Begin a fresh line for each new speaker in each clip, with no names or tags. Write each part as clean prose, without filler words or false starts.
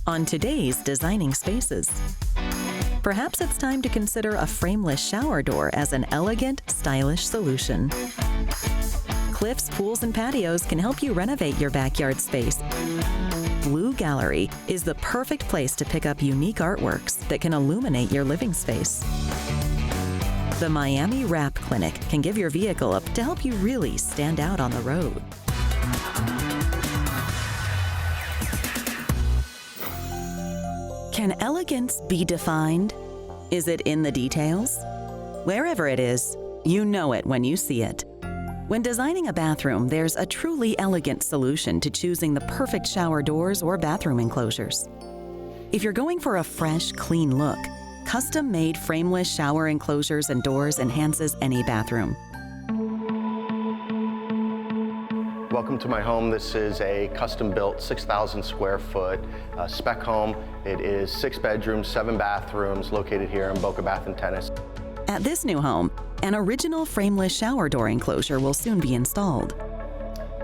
on today's designing spaces. Perhaps it's time to consider a frameless shower door as an elegant, stylish solution. Cliff's Pools and Patios can help you renovate your backyard space. Blue Gallery is the perfect place to pick up unique artworks that can illuminate your living space. The Miami Wrap Clinic can give your vehicle up to help you really stand out on the road. Can elegance be defined? Is it in the details? Wherever it is, you know it when you see it. When designing a bathroom, there's a truly elegant solution to choosing the perfect shower doors or bathroom enclosures. If you're going for a fresh, clean look, custom-made frameless shower enclosures and doors enhances any bathroom.
Welcome to my home. This is a custom-built 6,000 square foot spec home. It is 6 bedrooms, 7 bathrooms, located here in Boca Bath and Tennis.
At this new home, an original frameless shower door enclosure will soon be installed.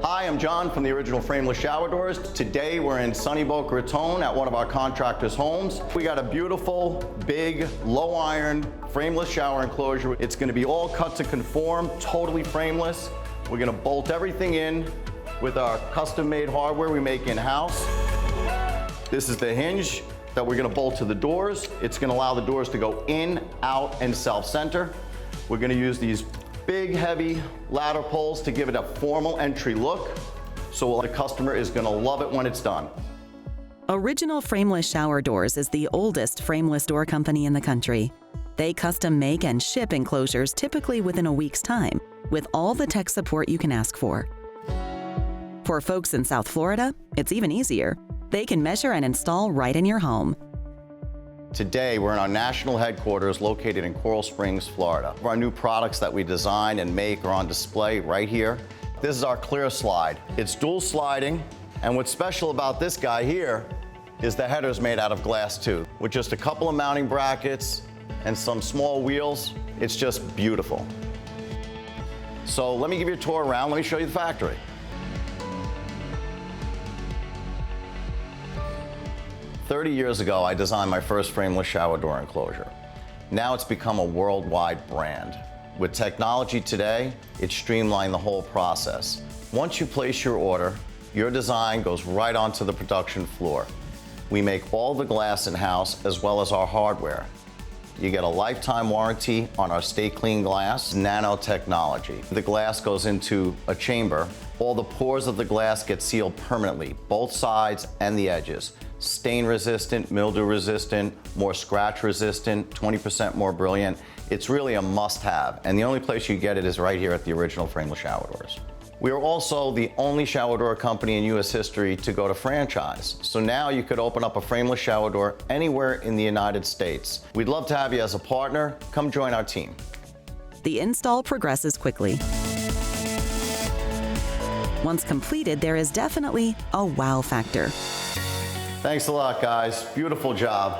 Hi, I'm John from the original Frameless Shower Doors. Today we're in sunny Boca Raton at one of our contractors' homes. We got a beautiful, big, low iron, frameless shower enclosure. It's gonna be all cut to conform, totally frameless. We're gonna bolt everything in with our custom-made hardware we make in-house. This is the hinge that we're gonna bolt to the doors. It's gonna allow the doors to go in, out, and self-center. We're gonna use these big, heavy ladder poles to give it a formal entry look, so the customer is gonna love it when it's done.
Original Frameless Shower Doors is the oldest frameless door company in the country. They custom make and ship enclosures typically within a week's time, with all the tech support you can ask for. For folks in South Florida, it's even easier. They can measure and install right in your home.
Today, we're in our national headquarters located in Coral Springs, Florida. Our new products that we design and make are on display right here. This is our clear slide. It's dual sliding, and what's special about this guy here is the header's made out of glass too. With just a couple of mounting brackets and some small wheels, it's just beautiful. So let me give you a tour around. Let me show you the factory. "30 years ago, I designed my first frameless shower door enclosure. Now it's become a worldwide brand. With technology today, it's streamlined the whole process. Once you place your order, your design goes right onto the production floor. We make all the glass in-house as well as our hardware. You get a lifetime warranty on our Stay Clean glass nanotechnology. The glass goes into a chamber. All the pores of the glass get sealed permanently, both sides and the edges. Stain resistant, mildew resistant, more scratch resistant, 20% more brilliant. It's really a must-have, and the only place you get it is right here at the original Frameless Shower Doors. We are also the only shower door company in U.S. history to go to franchise. So now you could open up a frameless shower door anywhere in the United States. We'd love to have you as a partner. Come join our team.
The install progresses quickly. Once completed, there is definitely a wow factor.
Thanks a lot, guys. Beautiful job.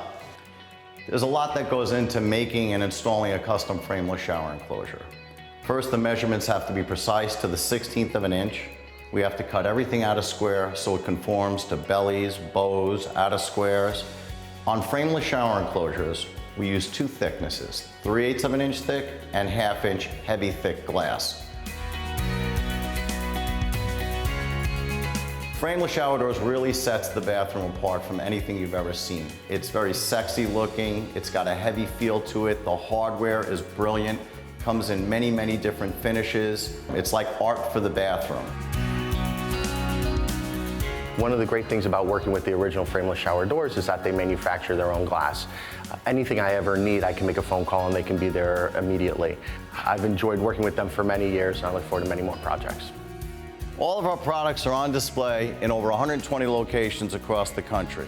There's a lot that goes into making and installing a custom frameless shower enclosure. First, the measurements have to be precise to the 16th of an inch. We have to cut everything out of square so it conforms to bellies, bows, out of squares. On frameless shower enclosures, we use 2 thicknesses, 3/8 of an inch thick and 1/2 inch heavy thick glass. Frameless shower doors really sets the bathroom apart from anything you've ever seen. It's very sexy looking, it's got a heavy feel to it, the hardware is brilliant, comes in many, many different finishes. It's like art for the bathroom.
One of the great things about working with the original Frameless Shower Doors is that they manufacture their own glass. Anything I ever need, I can make a phone call and they can be there immediately. I've enjoyed working with them for many years and I look forward to many more projects.
All of our products are on display in over 120 locations across the country.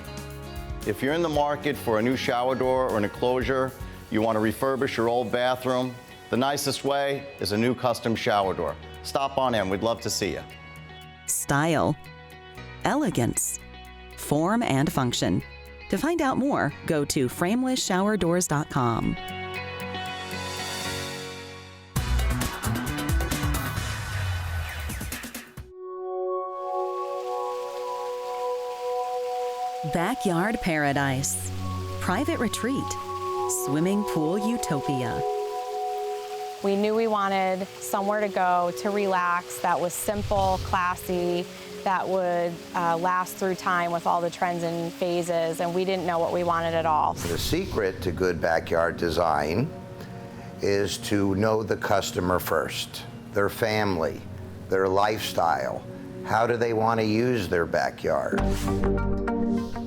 If you're in the market for a new shower door or an enclosure, you want to refurbish your old bathroom, the nicest way is a new custom shower door. Stop on in, we'd love to see you.
Style, elegance, form and function. To find out more, go to framelessshowerdoors.com. Backyard paradise, private retreat, swimming pool utopia.
We knew we wanted somewhere to go to relax that was simple, classy, that would last through time with all the trends and phases, and we didn't know what we wanted at all.
The secret to good backyard design is to know the customer first, their family, their lifestyle. How do they want to use their backyard?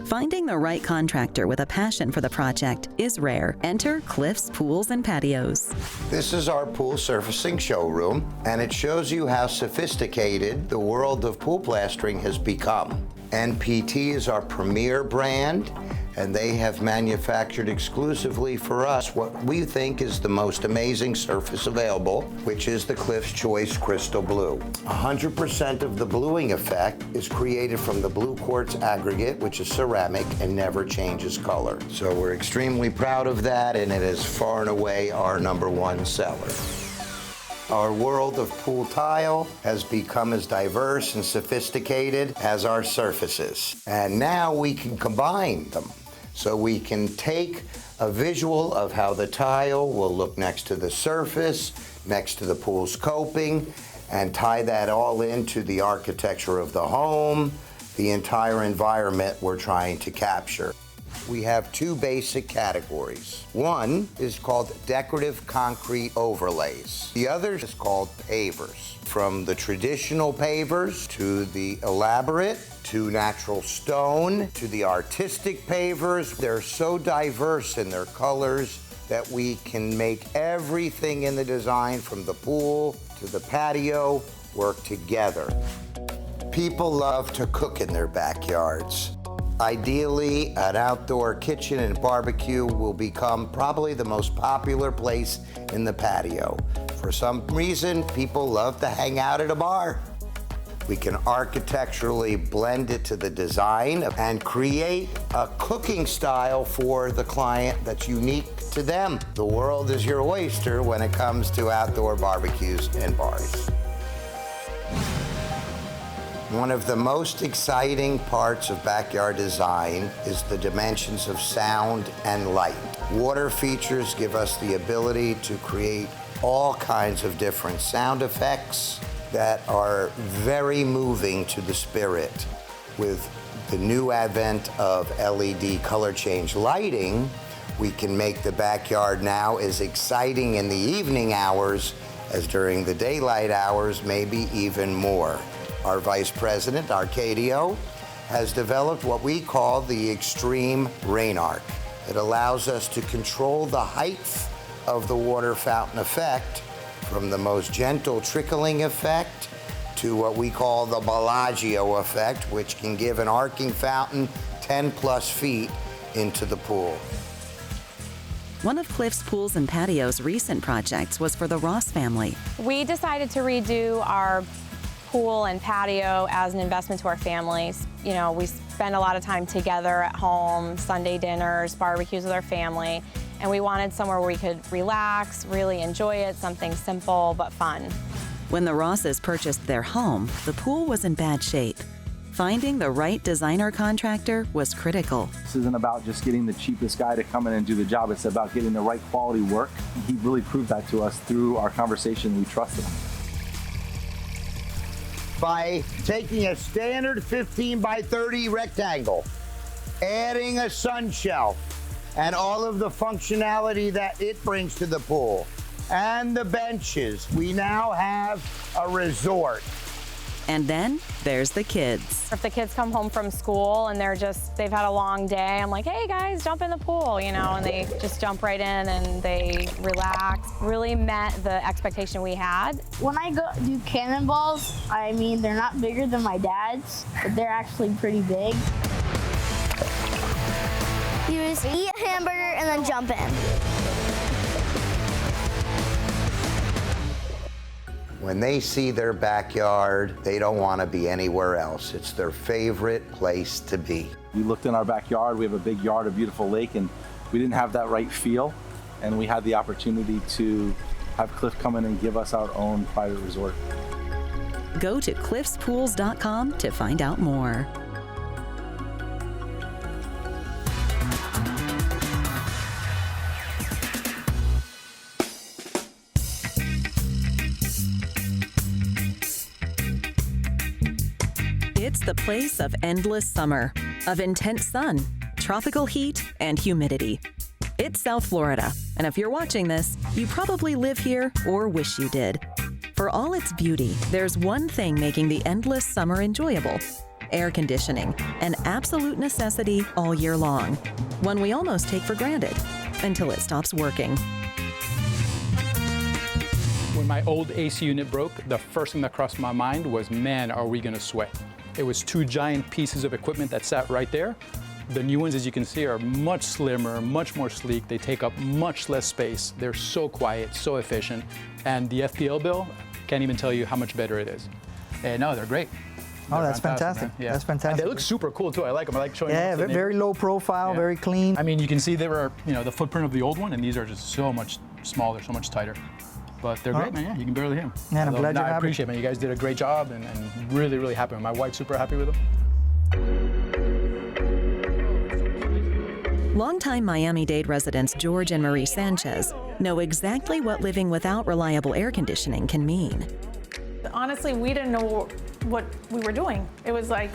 Finding the right contractor with a passion for the project is rare. Enter Cliff's Pools and Patios.
This is our pool surfacing showroom, and it shows you how sophisticated the world of pool plastering has become. NPT is our premier brand, and they have manufactured exclusively for us what we think is the most amazing surface available, which is the Cliff's Choice Crystal Blue. 100% of the bluing effect is created from the blue quartz aggregate, which is ceramic and never changes color. So we're extremely proud of that, and it is far and away our #1 seller. Our world of pool tile has become as diverse and sophisticated as our surfaces. And now we can combine them. So we can take a visual of how the tile will look next to the surface, next to the pool's coping, and tie that all into the architecture of the home, the entire environment we're trying to capture. We have two basic categories. One is called decorative concrete overlays. The other is called pavers. From the traditional pavers to the elaborate, to natural stone, to the artistic pavers. They're so diverse in their colors that we can make everything in the design from the pool to the patio work together. People love to cook in their backyards. Ideally, an outdoor kitchen and barbecue will become probably the most popular place in the patio. For some reason, people love to hang out at a bar. We can architecturally blend it to the design and create a cooking style for the client that's unique to them. The world is your oyster when it comes to outdoor barbecues and bars. One of the most exciting parts of backyard design is the dimensions of sound and light. Water features give us the ability to create all kinds of different sound effects that are very moving to the spirit. With the new advent of LED color change lighting, we can make the backyard now as exciting in the evening hours as during the daylight hours, maybe even more. Our Vice President, Arcadio, has developed what we call the Extreme Rain Arc. It allows us to control the height of the water fountain effect from the most gentle trickling effect to what we call the Bellagio effect, which can give an arcing fountain 10+ feet into the pool.
One of Cliff's Pools and Patios' recent projects was for the Ross family.
We decided to redo our pool and patio as an investment to our families. You know, we spend a lot of time together at home, Sunday dinners, barbecues with our family, and we wanted somewhere where we could relax, really enjoy it, something simple but fun.
When the Rosses purchased their home, the pool was in bad shape. Finding the right designer contractor was critical.
This isn't about just getting the cheapest guy to come in and do the job. It's about getting the right quality work. He really proved that to us through our conversation. We trusted him.
By taking a standard 15 by 30 rectangle, adding a sun shelf, and all of the functionality that it brings to the pool, and the benches, we now have a resort.
And then there's the kids.
If the kids come home from school and they've had a long day, I'm like, hey guys, jump in the pool, you know, and they just jump right in and they relax. Really met the expectation we had.
When I go do cannonballs, I mean, they're not bigger than my dad's, but they're actually pretty big.
You just eat a hamburger and then jump in.
When they see their backyard, they don't want to be anywhere else. It's their favorite place to be.
We looked in our backyard. We have a big yard, a beautiful lake, and we didn't have that right feel. And we had the opportunity to have Cliff come in and give us our own private resort.
Go to cliffspools.com to find out more. It's the place of endless summer, of intense sun, tropical heat, and humidity. It's South Florida, and if you're watching this, you probably live here or wish you did. For all its beauty, there's one thing making the endless summer enjoyable: air conditioning, an absolute necessity all year long, one we almost take for granted until it stops working.
When my old AC unit broke, the first thing that crossed my mind was, man, are we gonna sweat? It was two giant pieces of equipment that sat right there. The new ones, as you can see, are much slimmer, much more sleek. They take up much less space. They're so quiet, so efficient. And the FPL bill, can't even tell you how much better it is. And no, they're great.
Oh, that's fantastic.
Yeah.
That's fantastic.
And they look super cool too. I like them. I like showing them.
Yeah, very low profile, very clean.
I mean, you can see they were, the footprint of the old one, and these are just so much smaller, so much tighter. But they're great, man. Yeah, you can barely hear them.
Yeah, I'm glad you're happy.
I appreciate it, man. You guys did a great job, and really, really happy. My wife's super happy with them.
Longtime Miami-Dade residents George and Marie Sanchez know exactly what living without reliable air conditioning can mean.
Honestly, we didn't know what we were doing. It was like,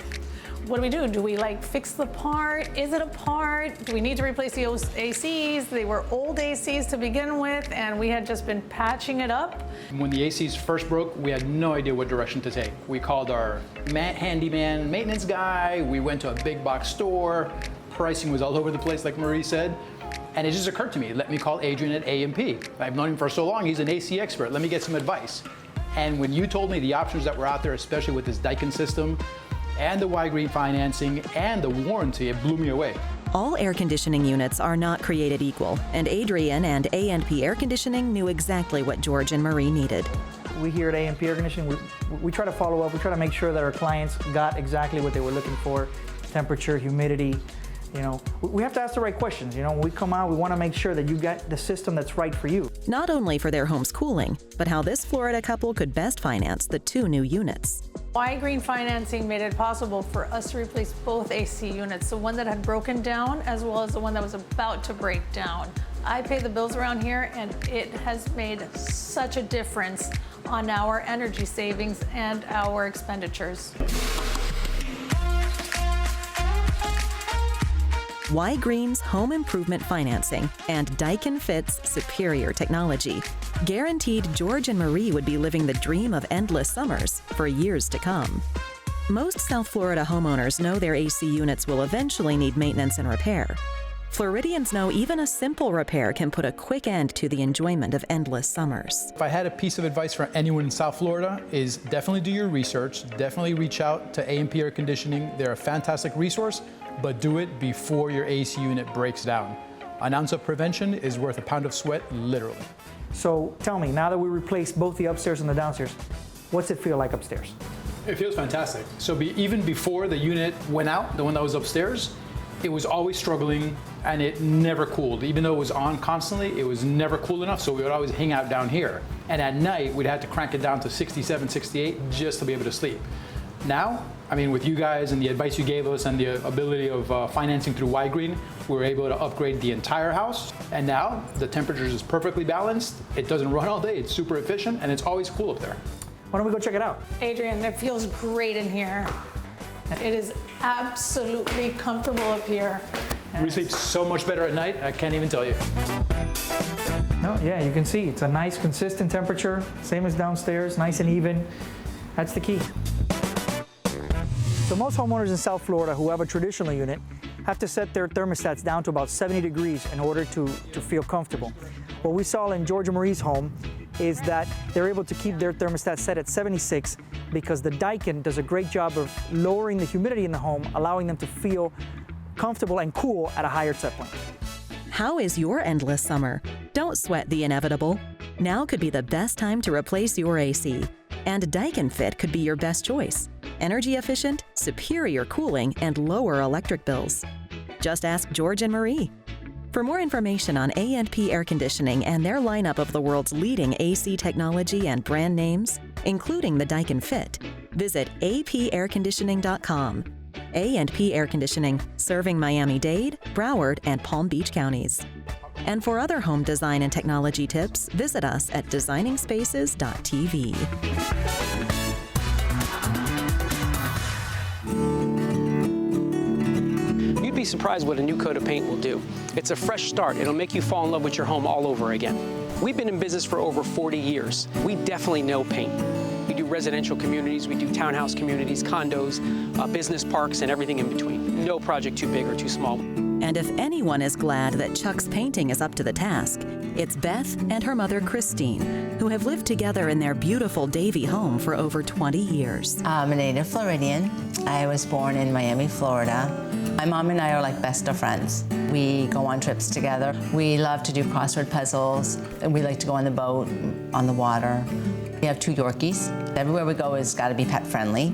what do we do? Do we fix the part? Is it a part? Do we need to replace the ACs? They were old ACs to begin with, and we had just been patching it up.
When the ACs first broke, we had no idea what direction to take. We called our handyman maintenance guy. We went to a big box store. Pricing was all over the place, like Marie said. And it just occurred to me, let me call Adrian at A&P. I've known him for so long, he's an AC expert. Let me get some advice. And when you told me the options that were out there, especially with this Daikin system, and the Y-Green financing, and the warranty, it blew me away.
All air conditioning units are not created equal, and Adrian and A&P Air Conditioning knew exactly what George and Marie needed.
We here at A&P Air Conditioning, we try to follow up. We try to make sure that our clients got exactly what they were looking for: temperature, humidity. We have to ask the right questions. When we come out, we want to make sure that you get the system that's right for you.
Not only for their home's cooling, but how this Florida couple could best finance the two new units.
Y-Green financing made it possible for us to replace both AC units, the one that had broken down as well as the one that was about to break down. I pay the bills around here, and it has made such a difference on our energy savings and our expenditures.
Y-Green's home improvement financing and Daikin Fit's superior technology guaranteed George and Marie would be living the dream of endless summers for years to come. Most South Florida homeowners know their AC units will eventually need maintenance and repair. Floridians know even a simple repair can put a quick end to the enjoyment of endless summers.
If I had a piece of advice for anyone in South Florida, is definitely do your research, definitely reach out to A&P Air Conditioning. They're a fantastic resource, but do it before your AC unit breaks down. An ounce of prevention is worth a pound of sweat, literally.
So tell me, now that we replaced both the upstairs and the downstairs, what's it feel like upstairs?
It feels fantastic. So even before the unit went out, the one that was upstairs, it was always struggling and it never cooled. Even though it was on constantly, it was never cool enough, so we would always hang out down here. And at night, we'd have to crank it down to 67, 68 just to be able to sleep. Now, with you guys and the advice you gave us and the ability of financing through Y-Green, we were able to upgrade the entire house. And now the temperature is perfectly balanced. It doesn't run all day. It's super efficient, and it's always cool up there.
Why don't we go check it out?
Adrian, it feels great in here. It is absolutely comfortable up here.
We sleep so much better at night, I can't even tell you.
No, yeah, you can see it's a nice consistent temperature, same as downstairs, nice and even. That's the key. So most homeowners in South Florida who have a traditional unit have to set their thermostats down to about 70 degrees in order to feel comfortable. What we saw in George and Marie's home is that they're able to keep their thermostat set at 76 because the Daikin does a great job of lowering the humidity in the home, allowing them to feel comfortable and cool at a higher set point.
How is your endless summer? Don't sweat the inevitable. Now could be the best time to replace your AC, and Daikin Fit could be your best choice. Energy efficient, superior cooling, and lower electric bills. Just ask George and Marie. For more information on A&P Air Conditioning and their lineup of the world's leading AC technology and brand names, including the Daikin Fit, visit apairconditioning.com. A&P Air Conditioning, serving Miami-Dade, Broward, and Palm Beach counties. And for other home design and technology tips, visit us at designingspaces.tv.
be surprised what a new coat of paint will do. It's a fresh start. It'll make you fall in love with your home all over again. We've been in business for over 40 years. We definitely know paint. We do residential communities, we do townhouse communities, condos, business parks, and everything in between. No project too big or too small.
And if anyone is glad that Chuck's painting is up to the task, it's Beth and her mother, Christine, who have lived together in their beautiful Davie home for over 20 years.
I'm a native Floridian. I was born in Miami, Florida. My mom and I are like best of friends. We go on trips together. We love to do crossword puzzles, and we like to go on the boat, on the water. We have 2 Yorkies. Everywhere we go has got to be pet friendly.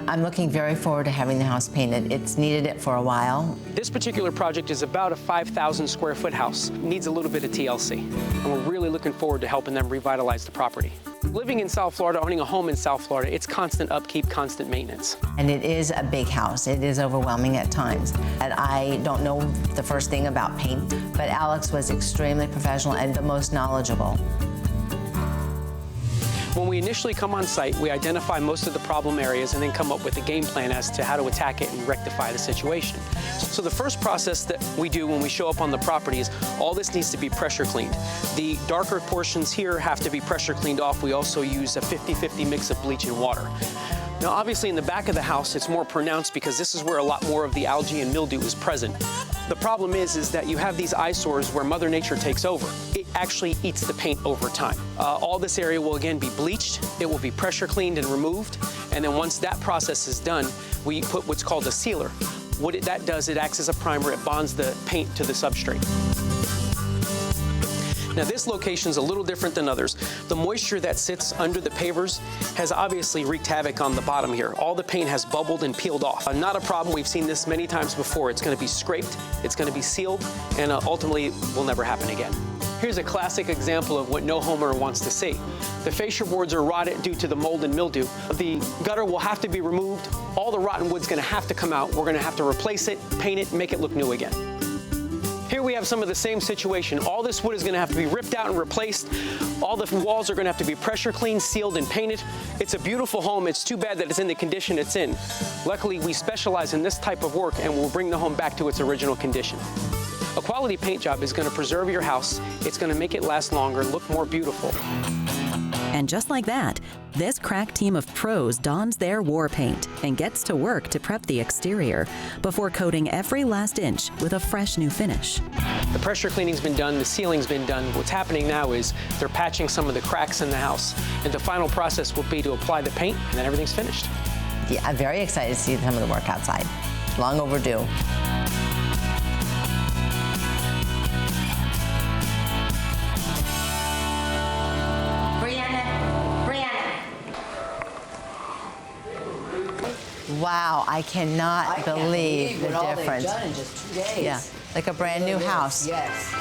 I'm looking very forward to having the house painted. It's needed it for a while.
This particular project is about a 5,000 square foot house. It needs a little bit of TLC, and we're really looking forward to helping them revitalize the property. Living in South Florida, owning a home in South Florida, it's constant upkeep, constant maintenance.
And it is a big house. It is overwhelming at times. And I don't know the first thing about paint, but Alex was extremely professional and the most knowledgeable.
When we initially come on site, we identify most of the problem areas and then come up with a game plan as to how to attack it and rectify the situation. So the first process that we do when we show up on the property is all this needs to be pressure cleaned. The darker portions here have to be pressure cleaned off. We also use a 50-50 mix of bleach and water. Now, obviously, in the back of the house, it's more pronounced because this is where a lot more of the algae and mildew is present. The problem is that you have these eyesores where Mother Nature takes over. It actually eats the paint over time. All this area will again be bleached. It will be pressure cleaned and removed. And then once that process is done, we put what's called a sealer. What that does, it acts as a primer. It bonds the paint to the substrate. Now, this location's a little different than others. The moisture that sits under the pavers has obviously wreaked havoc on the bottom here. All the paint has bubbled and peeled off. Not a problem. We've seen this many times before. It's going to be scraped, it's going to be sealed, and ultimately will never happen again. Here's a classic example of what no homeowner wants to see. The fascia boards are rotted due to the mold and mildew. The gutter will have to be removed. All the rotten wood's going to have to come out. We're going to have to replace it, paint it, make it look new again. Here we have some of the same situation. All this wood is going to have to be ripped out and replaced. All the walls are going to have to be pressure cleaned, sealed, and painted. It's a beautiful home. It's too bad that it's in the condition it's in. Luckily, we specialize in this type of work, and we'll bring the home back to its original condition. A quality paint job is going to preserve your house. It's going to make it last longer, look more beautiful.
And just like that, this crack team of pros dons their war paint and gets to work to prep the exterior before coating every last inch with a fresh new finish.
The pressure cleaning's been done, the sealing's been done. What's happening now is they're patching some of the cracks in the house, and the final process will be to apply the paint, and then everything's finished.
Yeah, I'm very excited to see some of the work outside. Long overdue. Wow, I cannot believe the difference.
Done in just 2 days.
Yeah, like a brand new house.
Yes.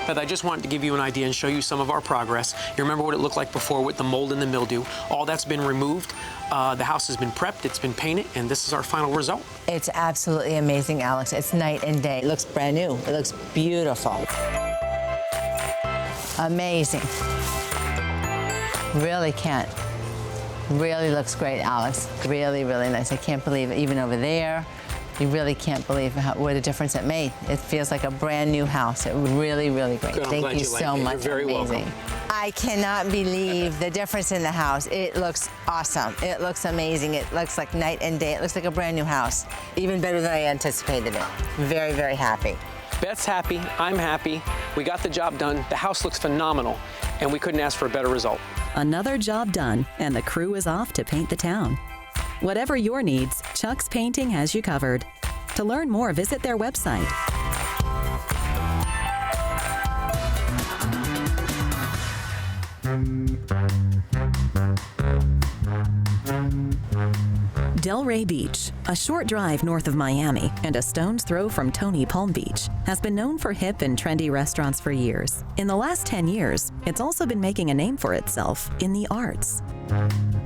But I just wanted to give you an idea and show you some of our progress. You remember what it looked like before with the mold and the mildew. All that's been removed. The house has been prepped, it's been painted, and this is our final result.
It's absolutely amazing, Alex. It's night and day. It looks brand new. It looks beautiful. Amazing. Really can't. Really looks great, Alex. Really, really nice. I can't believe it. Even over there, you really can't believe what a difference it made. It feels like a brand new house. It was really, really great.
Good,
Thank you so much.
You're very
amazing.
welcome.
I cannot believe the difference in the house. It looks awesome. It looks amazing. It looks like night and day. It looks like a brand new house. Even better than I anticipated it. Very, very happy.
Beth's happy, I'm happy. We got the job done. The house looks phenomenal, and we couldn't ask for a better result.
Another job done, and the crew is off to paint the town. Whatever your needs, Chuck's Painting has you covered. To learn more, visit their website. Delray Beach, a short drive north of Miami and a stone's throw from Tony Palm Beach, has been known for hip and trendy restaurants for years. In the last 10 years, it's also been making a name for itself in the arts.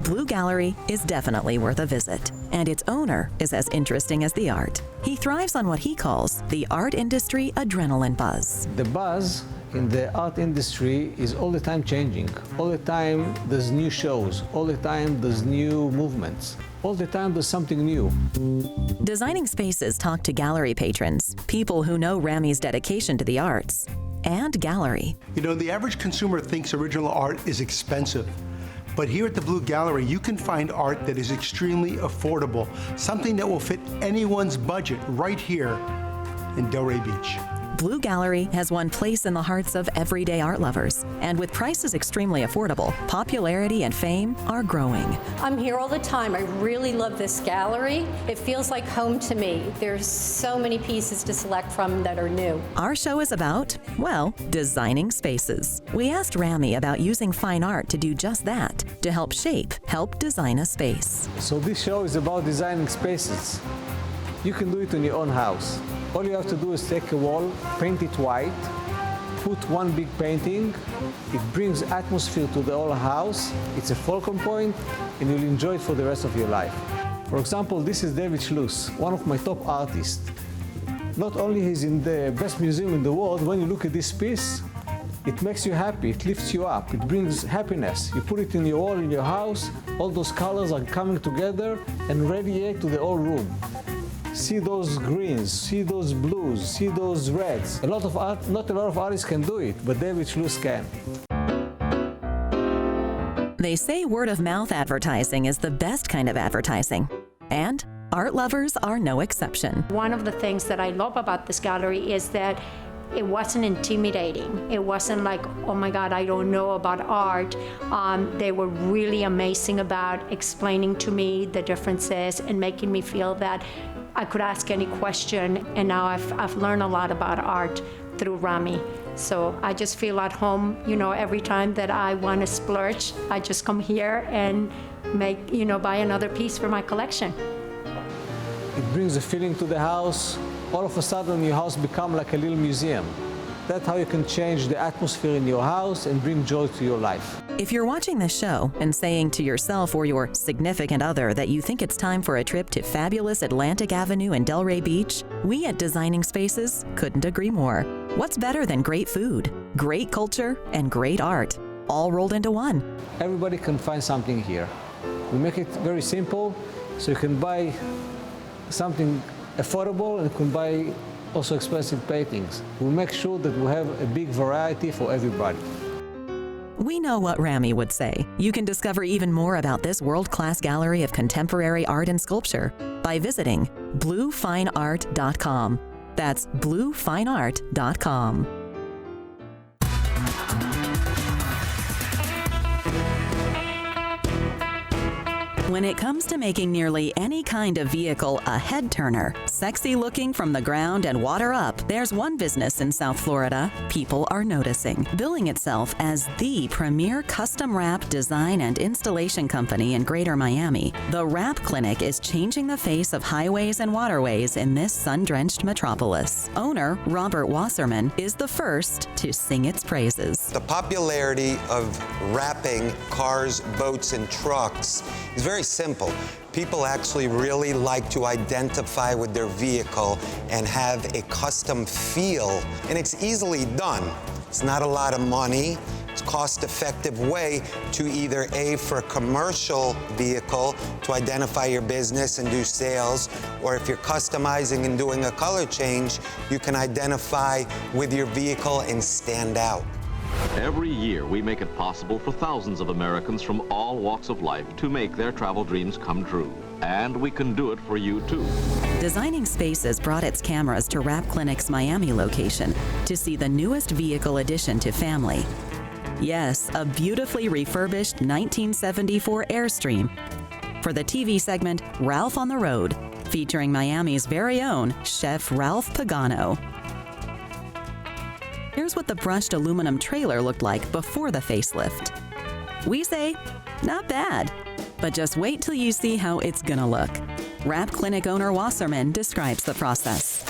Blue Gallery is definitely worth a visit, and its owner is as interesting as the art. He thrives on what he calls the art industry adrenaline buzz.
The buzz in the art industry is all the time changing. All the time there's new shows. All the time there's new movements. All the time there's something new.
Designing Spaces talk to gallery patrons, people who know Rami's dedication to the arts, and gallery.
You know, the average consumer thinks original art is expensive. But here at the Blue Gallery, you can find art that is extremely affordable, something that will fit anyone's budget right here in Delray Beach.
Blue Gallery has won place in the hearts of everyday art lovers, and with prices extremely affordable, popularity and fame are growing.
I'm here all the time. I really love this gallery. It feels like home to me. There's so many pieces to select from that are new.
Our show is about, well, designing spaces. We asked Rami about using fine art to do just that, to help design a space.
So this show is about designing spaces. You can do it in your own house. All you have to do is take a wall, paint it white, put one big painting. It brings atmosphere to the whole house. It's a focal point, and you'll enjoy it for the rest of your life. For example, this is David Schluss, one of my top artists. Not only he's in the best museum in the world, when you look at this piece, it makes you happy, it lifts you up, it brings happiness. You put it in your wall in your house, all those colors are coming together and radiate to the whole room. See those greens, see those blues, see those reds. Not a lot of artists can do it, but David Schluss can.
They say word-of-mouth advertising is the best kind of advertising, and art lovers are no exception.
One of the things that I love about this gallery is that it wasn't intimidating. It wasn't like, oh my God, I don't know about art. They were really amazing about explaining to me the differences and making me feel that I could ask any question, and now I've learned a lot about art through Rami. So I just feel at home, you know, every time that I want to splurge, I just come here and buy another piece for my collection.
It brings a feeling to the house. All of a sudden, your house becomes like a little museum. That's how you can change the atmosphere in your house and bring joy to your life.
If you're watching this show and saying to yourself or your significant other that you think it's time for a trip to fabulous Atlantic Avenue and Delray Beach, we at Designing Spaces couldn't agree more. What's better than great food, great culture, and great art, all rolled into one?
Everybody can find something here. We make it very simple, so you can buy something affordable and you can buy also expensive paintings. We make sure that we have a big variety for everybody.
We know what Rami would say. You can discover even more about this world-class gallery of contemporary art and sculpture by visiting bluefineart.com. That's bluefineart.com. When it comes to making nearly any kind of vehicle a head-turner, sexy looking from the ground and water up, there's one business in South Florida people are noticing. Billing itself as the premier custom wrap design and installation company in Greater Miami, the Wrap Clinic is changing the face of highways and waterways in this sun-drenched metropolis. Owner Robert Wasserman is the first to sing its praises.
The popularity of wrapping cars, boats, and trucks is very simple. People actually really like to identify with their vehicle and have a custom feel, and it's easily done. It's not a lot of money. It's a cost-effective way to either A, for a commercial vehicle to identify your business and do sales, or if you're customizing and doing a color change, you can identify with your vehicle and stand out.
Every year, we make it possible for thousands of Americans from all walks of life to make their travel dreams come true. And we can do it for you, too.
Designing Spaces brought its cameras to Wrap Clinic's Miami location to see the newest vehicle addition to family. Yes, a beautifully refurbished 1974 Airstream for the TV segment Ralph on the Road, featuring Miami's very own Chef Ralph Pagano. Here's what the brushed aluminum trailer looked like before the facelift. We say, not bad, but just wait till you see how it's gonna look. Wrap Clinic owner Wasserman describes the process.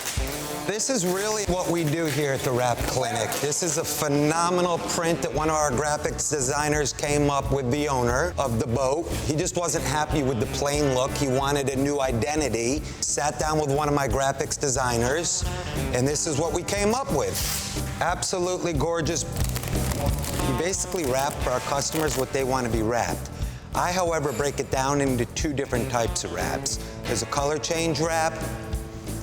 This is really what we do here at the Wrap Clinic. This is a phenomenal print that one of our graphics designers came up with, the owner of the boat. He just wasn't happy with the plain look. He wanted a new identity. Sat down with one of my graphics designers, and this is what we came up with. Absolutely gorgeous. We basically wrap for our customers what they want to be wrapped. I, however, break it down into two different types of wraps. There's a color change wrap,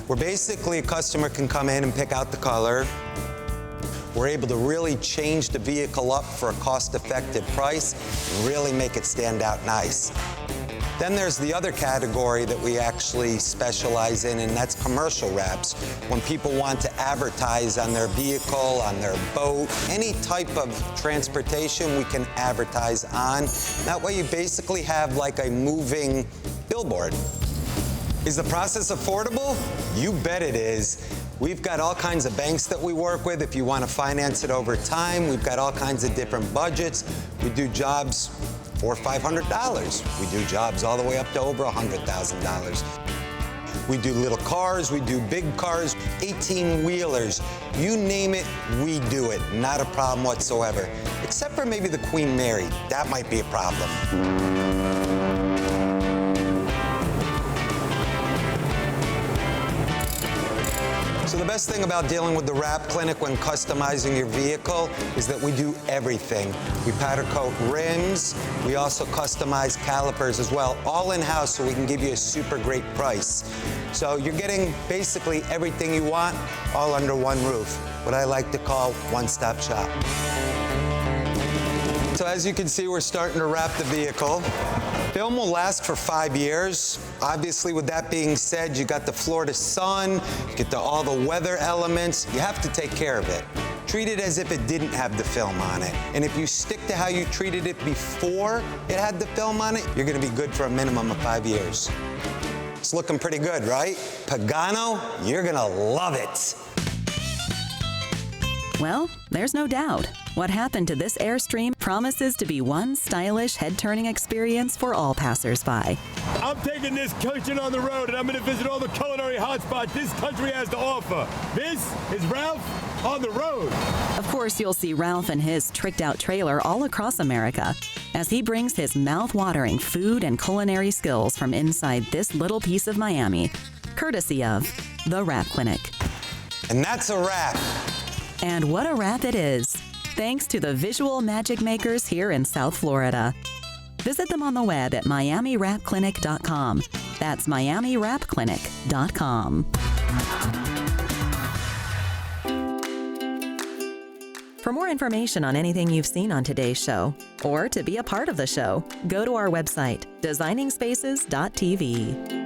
where basically a customer can come in and pick out the color. We're able to really change the vehicle up for a cost-effective price and really make it stand out nice. Then there's the other category that we actually specialize in, and that's commercial wraps. When people want to advertise on their vehicle, on their boat, any type of transportation we can advertise on. That way you basically have like a moving billboard. Is the process affordable? You bet it is. We've got all kinds of banks that we work with. If you want to finance it over time, we've got all kinds of different budgets. We do jobs $400 or $500. We do jobs all the way up to over $100,000. We do little cars, we do big cars, 18-wheelers. You name it, we do it. Not a problem whatsoever. Except for maybe the Queen Mary. That might be a problem. So the best thing about dealing with the wrap clinic when customizing your vehicle is that we do everything. We powder coat rims, we also customize calipers as well, all in-house so we can give you a super great price. So you're getting basically everything you want all under one roof, what I like to call one-stop shop. So as you can see, we're starting to wrap the vehicle. Film will last for 5 years. Obviously, with that being said, you got the Florida sun, you get all the weather elements. You have to take care of it. Treat it as if it didn't have the film on it. And if you stick to how you treated it before it had the film on it, you're gonna be good for a minimum of 5 years. It's looking pretty good, right? Pagano, you're gonna love it.
Well, there's no doubt. What happened to this Airstream promises to be one stylish head-turning experience for all passers-by.
I'm taking this coaching on the road, and I'm going to visit all the culinary hotspots this country has to offer. This is Ralph on the road.
Of course, you'll see Ralph and his tricked-out trailer all across America as he brings his mouth-watering food and culinary skills from inside this little piece of Miami, courtesy of The Wrap Clinic.
And that's a wrap.
And what a wrap it is, thanks to the visual magic makers here in South Florida. Visit them on the web at miamiwrapclinic.com. That's miamiwrapclinic.com. For more information on anything you've seen on today's show, or to be a part of the show, go to our website, designingspaces.tv.